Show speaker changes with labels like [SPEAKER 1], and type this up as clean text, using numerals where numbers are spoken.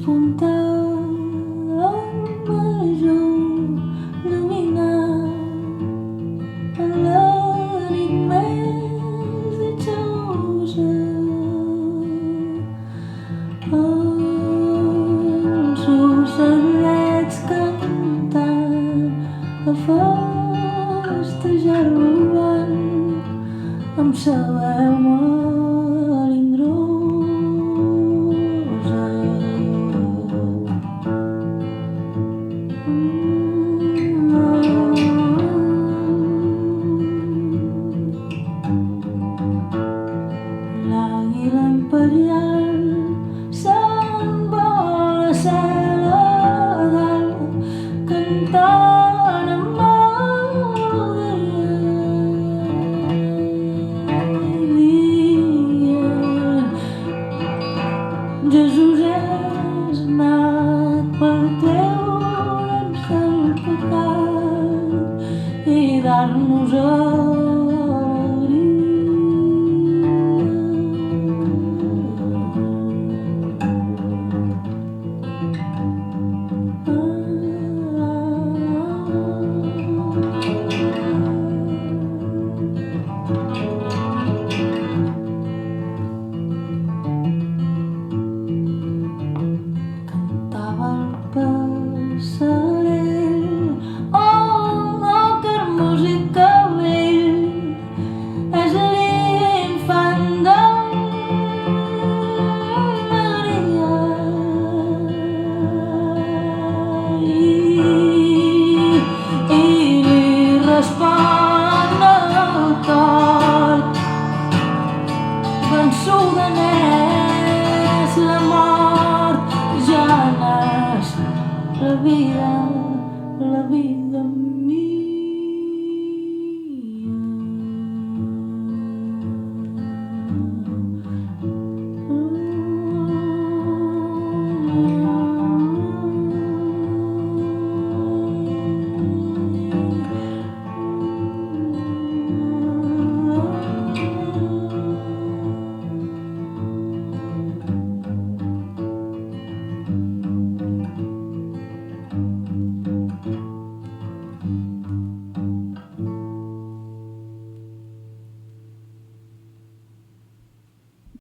[SPEAKER 1] punta major dominant en la nit més ditxosa. Els ocellets cantant a festejar-lo van amb sa veu melindrosa. L'àguila imperial s'envola a cel a dalt cantant amb melodia. Jesús és anat per treure'ns del pecat i dar-nos passerell. Oh, que hermós i que bell és l'infant de Maria. I li respon el cor vençuda n'és la mort, ja n'és la vida, la vida.